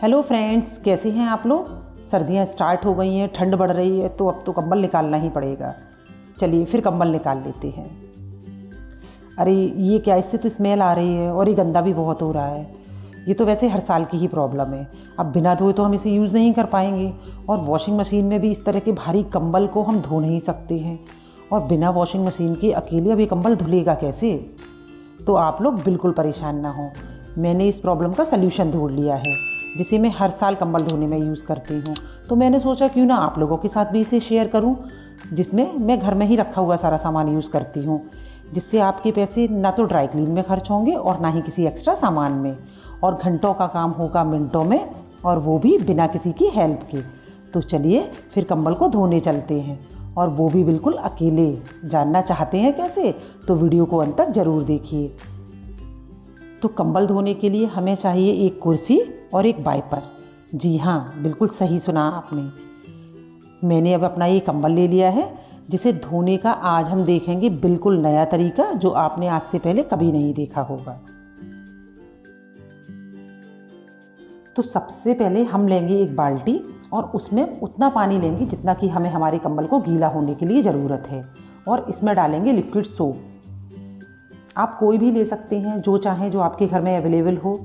Hello friends, कैसे हैं आप लोग। सर्दियां स्टार्ट हो गई हैं, ठंड बढ़ रही है, तो अब तो कंबल निकालना ही पड़ेगा। चलिए फिर कंबल निकाल लेते हैं। अरे ये क्या, इससे तो स्मेल आ रही है और ये गंदा भी बहुत हो रहा है। ये तो वैसे हर साल की ही प्रॉब्लम है। अब बिना धोए तो हम इसे यूज़ नहीं कर पाएंगे, और वॉशिंग मशीन में भी इस तरह के भारी कंबल को हम धो नहीं सकते हैं। और बिना वॉशिंग मशीन के अकेले अब ये कंबल धुलेगा कैसे। तो आप लोग बिल्कुल परेशान ना हो, मैंने इस प्रॉब्लम का सल्यूशन ढूंढ लिया है, जिसे मैं हर साल कंबल धोने में यूज़ करती हूँ। तो मैंने सोचा क्यों ना आप लोगों के साथ भी इसे शेयर करूँ, जिसमें मैं घर में ही रखा हुआ सारा सामान यूज़ करती हूँ, जिससे आपके पैसे ना तो ड्राई क्लीन में खर्च होंगे और ना ही किसी एक्स्ट्रा सामान में, और घंटों का काम होगा मिनटों में, और वो भी बिना किसी की हेल्प के। तो चलिए फिर कंबल को धोने चलते हैं, और वो भी बिल्कुल अकेले। जानना चाहते हैं कैसे, तो वीडियो को अंत तक ज़रूर देखिए। तो कंबल धोने के लिए हमें चाहिए एक कुर्सी और एक वाइपर। जी हाँ, बिल्कुल सही सुना आपने। मैंने अब अपना ये कंबल ले लिया है, जिसे धोने का आज हम देखेंगे बिल्कुल नया तरीका, जो आपने आज से पहले कभी नहीं देखा होगा। तो सबसे पहले हम लेंगे एक बाल्टी, और उसमें उतना पानी लेंगे जितना कि हमें हमारे कंबल को गीला होने के लिए ज़रूरत है, और इसमें डालेंगे लिक्विड सोप। आप कोई भी ले सकते हैं, जो चाहें, जो आपके घर में अवेलेबल हो।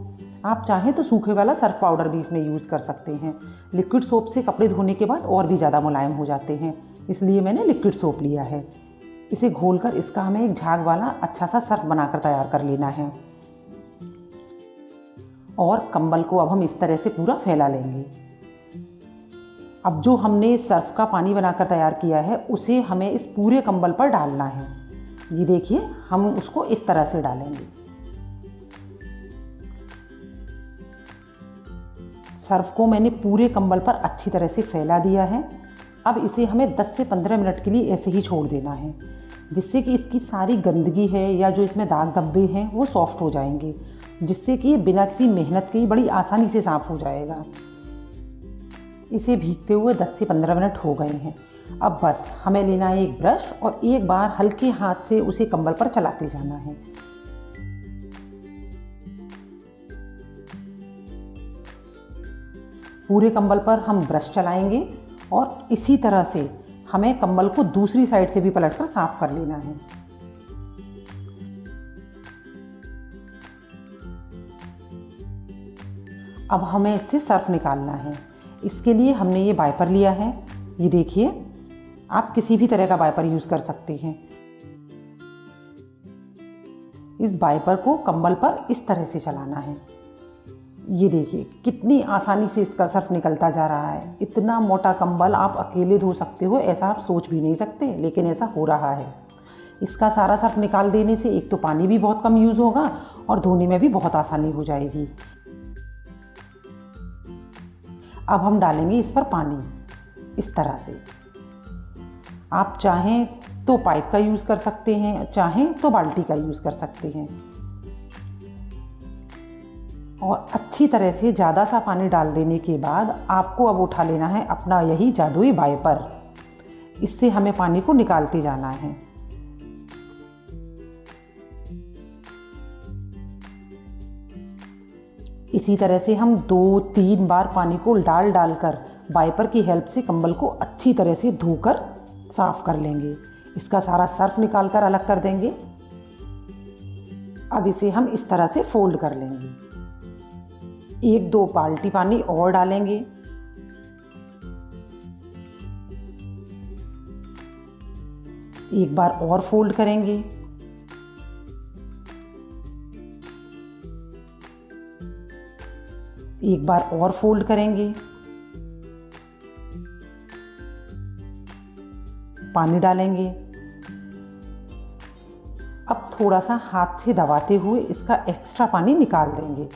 आप चाहें तो सूखे वाला सर्फ पाउडर भी इसमें यूज़ कर सकते हैं। लिक्विड सोप से कपड़े धोने के बाद और भी ज़्यादा मुलायम हो जाते हैं, इसलिए मैंने लिक्विड सोप लिया है। इसे घोलकर इसका हमें एक झाग वाला अच्छा सा सर्फ बनाकर तैयार कर लेना है, और कंबल को अब हम इस तरह से पूरा फैला लेंगे। अब जो हमने सर्फ का पानी बनाकर तैयार किया है, उसे हमें इस पूरे कंबल पर डालना है। ये देखिए, हम उसको इस तरह से डालेंगे। सर्फ को मैंने पूरे कंबल पर अच्छी तरह से फैला दिया है। अब इसे हमें 10 से 15 मिनट के लिए ऐसे ही छोड़ देना है, जिससे कि इसकी सारी गंदगी है या जो इसमें दाग धब्बे हैं वो सॉफ्ट हो जाएंगे, जिससे कि ये बिना किसी मेहनत के ही बड़ी आसानी से साफ हो जाएगा। इसे भीगते हुए 10 से 15 मिनट हो गए हैं। अब बस हमें लेना है एक ब्रश, और एक बार हल्के हाथ से उसे कंबल पर चलाते जाना है। पूरे कंबल पर हम ब्रश चलाएंगे, और इसी तरह से हमें कंबल को दूसरी साइड से भी पलटकर साफ कर लेना है। अब हमें इससे सर्फ निकालना है। इसके लिए हमने ये वाइपर लिया है। ये देखिए, आप किसी भी तरह का वाइपर यूज़ कर सकते हैं। इस वाइपर को कंबल पर इस तरह से चलाना है। ये देखिए कितनी आसानी से इसका सर्फ निकलता जा रहा है। इतना मोटा कंबल आप अकेले धो सकते हो, ऐसा आप सोच भी नहीं सकते, लेकिन ऐसा हो रहा है। इसका सारा सर्फ निकाल देने से एक तो पानी भी बहुत कम यूज़ होगा, और धोने में भी बहुत आसानी हो जाएगी। अब हम डालेंगे इस पर पानी इस तरह से। आप चाहें तो पाइप का यूज़ कर सकते हैं, चाहें तो बाल्टी का यूज़ कर सकते हैं। और अच्छी तरह से ज़्यादा सा पानी डाल देने के बाद आपको अब उठा लेना है अपना यही जादुई वाइपर। इससे हमें पानी को निकालते जाना है। इसी तरह से हम 2-3 बार पानी को डाल डालकर वाइपर की हेल्प से कंबल को अच्छी तरह से धोकर साफ कर लेंगे। इसका सारा सर्फ निकाल कर अलग कर देंगे। अब इसे हम इस तरह से फोल्ड कर लेंगे। 1-2 बाल्टी पानी और डालेंगे। एक बार और फोल्ड करेंगे। एक बार और फोल्ड करेंगे। पानी डालेंगे। अब थोड़ा सा हाथ से दबाते हुए इसका एक्स्ट्रा पानी निकाल देंगे।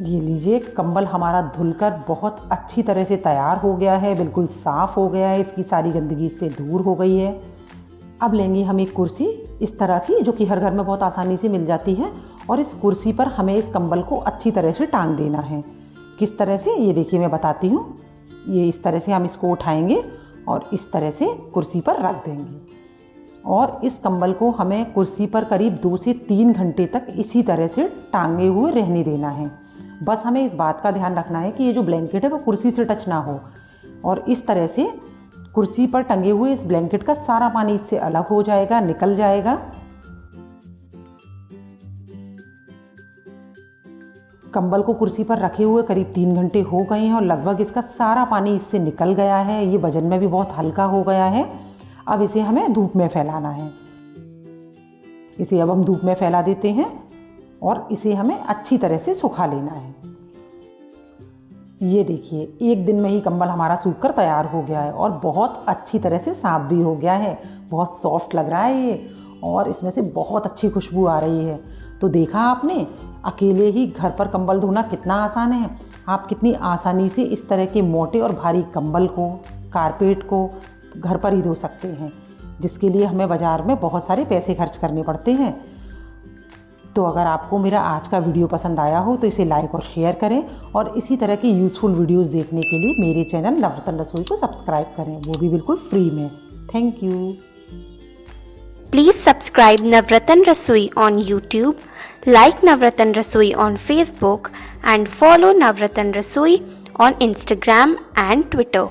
ये लीजिए, कंबल हमारा धुलकर बहुत अच्छी तरह से तैयार हो गया है, बिल्कुल साफ हो गया है, इसकी सारी गंदगी इससे दूर हो गई है। अब लेंगे हम एक कुर्सी इस तरह की, जो कि हर घर में बहुत आसानी से मिल जाती है, और इस कुर्सी पर हमें इस कंबल को अच्छी तरह से टांग देना है। किस तरह से, ये देखिए मैं बताती हूँ। ये इस तरह से हम इसको उठाएंगे और इस तरह से कुर्सी पर रख देंगे, और इस कंबल को हमें कुर्सी पर करीब 2 से 3 घंटे तक इसी तरह से टांगे हुए रहने देना है। बस हमें इस बात का ध्यान रखना है कि ये जो ब्लैंकेट है वो कुर्सी से टच ना हो, और इस तरह से कुर्सी पर टंगे हुए इस ब्लैंकेट का सारा पानी इससे अलग हो जाएगा, निकल जाएगा। कंबल को कुर्सी पर रखे हुए करीब 3 घंटे हो गए हैं और लगभग इसका सारा पानी इससे निकल गया है। ये वजन में भी बहुत हल्का हो गया है। अब इसे हमें धूप में फैलाना है। इसे अब हम धूप में फैला देते हैं और इसे हमें अच्छी तरह से सुखा लेना है। ये देखिए, 1 दिन में ही कंबल हमारा सूखकर तैयार हो गया है और बहुत अच्छी तरह से साफ भी हो गया है। बहुत सॉफ्ट लग रहा है ये, और इसमें से बहुत अच्छी खुशबू आ रही है। तो देखा आपने, अकेले ही घर पर कंबल धोना कितना आसान है। आप कितनी आसानी से इस तरह के मोटे और भारी कंबल को, कारपेट को घर पर ही धो सकते हैं, जिसके लिए हमें बाज़ार में बहुत सारे पैसे खर्च करने पड़ते हैं। तो अगर आपको मेरा आज का वीडियो पसंद आया हो तो इसे लाइक और शेयर करें, और इसी तरह की यूज़फुल वीडियोस देखने के लिए मेरे चैनल नवरत्न रसोई को सब्सक्राइब करें, वो भी बिल्कुल फ्री में। Thank you. Please subscribe Navratna Rasoi on YouTube, like Navratna Rasoi on Facebook, and follow Navratna Rasoi on Instagram and Twitter.